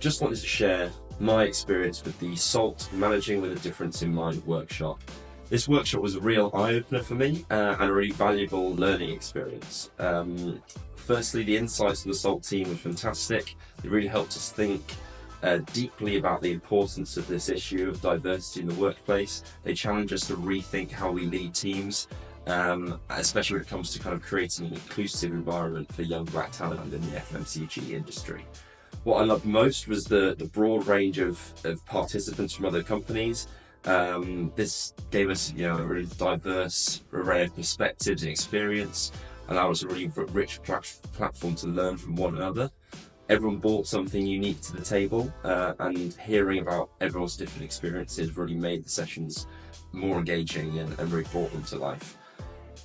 just wanted to share my experience with the SALT Managing with a Difference in Mind workshop. This workshop was a real eye-opener for me and a really valuable learning experience. Firstly, the insights of the SALT team were fantastic. They really helped us think deeply about the importance of this issue of diversity in the workplace. They challenge us to rethink how we lead teams, especially when it comes to kind of creating an inclusive environment for young black talent in the FMCG industry. What I loved most was the broad range of participants from other companies. This gave us, a really diverse array of perspectives and experience, allowed us a really rich platform to learn from one another. Everyone brought something unique to the table, and hearing about everyone's different experiences really made the sessions more engaging and really brought them to life.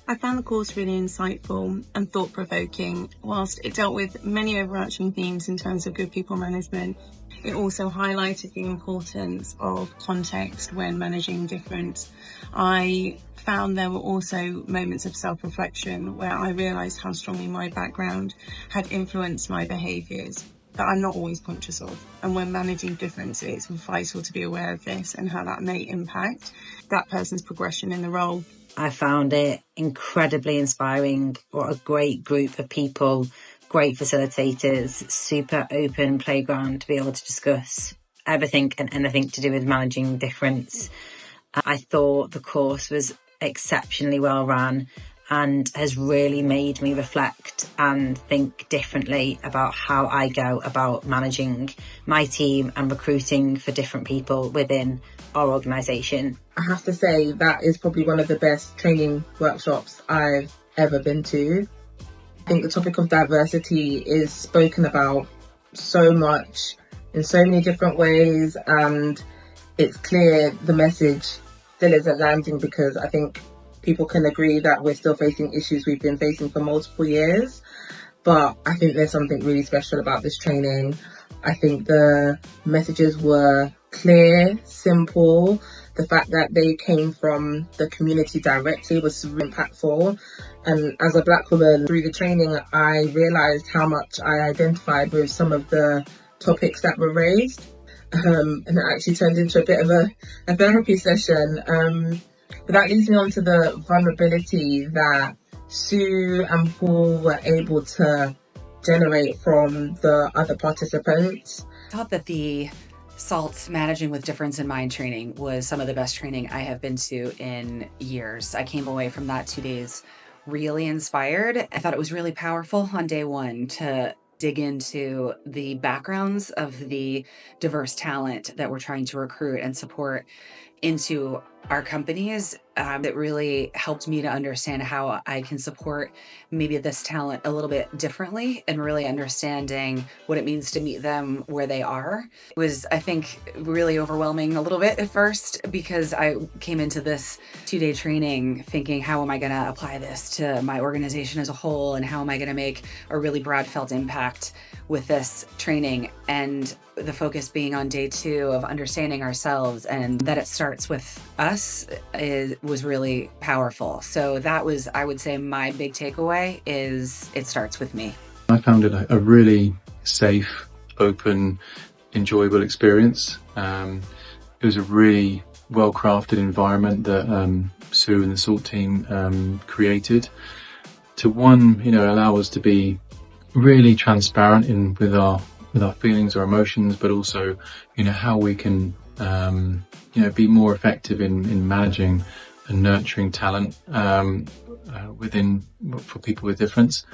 I found the course really insightful and thought-provoking. Whilst it dealt with many overarching themes in terms of good people management, it also highlighted the importance of context when managing difference. I found there were also moments of self-reflection where I realised how strongly my background had influenced my behaviours that I'm not always conscious of. And when managing difference, it's vital to be aware of this and how that may impact that person's progression in the role. I found it incredibly inspiring. What a great group of people, great facilitators, super open playground to be able to discuss everything and anything to do with managing difference. I thought the course was exceptionally well run and has really made me reflect and think differently about how I go about managing my team and recruiting for different people within our organisation. I have to say that is probably one of the best training workshops I've ever been to. I think the topic of diversity is spoken about so much in so many different ways, and it's clear the message still isn't landing, because I think people can agree that we're still facing issues we've been facing for multiple years. But I think there's something really special about this training. I think the messages were clear, simple. The fact that they came from the community directly was really impactful. And as a black woman, through the training, I realised how much I identified with some of the topics that were raised. And it actually turned into a bit of a therapy session. But that leads me on to the vulnerability that Sue and Paul were able to generate from the other participants. I thought that the SALT Managing with Difference in Mind training was some of the best training I have been to in years. I came away from that 2 days really inspired. I thought it was really powerful on day one to dig into the backgrounds of the diverse talent that we're trying to recruit and support into our companies. It really helped me to understand how I can support maybe this talent a little bit differently, and really understanding what it means to meet them where they are. It was, I think, really overwhelming a little bit at first, because I came into this 2-day training thinking, how am I going to apply this to my organization as a whole, and how am I going to make a really broad felt impact with this training? And the focus being on day 2 of understanding ourselves, and that it starts with us, was really powerful. So that was, I would say, my big takeaway is it starts with me. I found it a really safe, open, enjoyable experience. It was a really well-crafted environment that Sue and the SALT team created to allow us to be really transparent with our feelings or emotions, but also how we can be more effective in managing and nurturing talent for people with difference.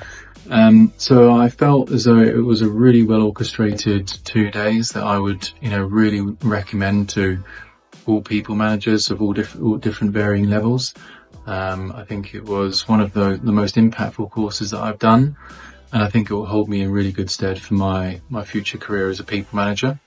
So I felt as though it was a really well orchestrated 2 days that I would really recommend to all people managers of all different varying levels. I think it was one of the most impactful courses that I've done, and I think it will hold me in really good stead for my future career as a people manager.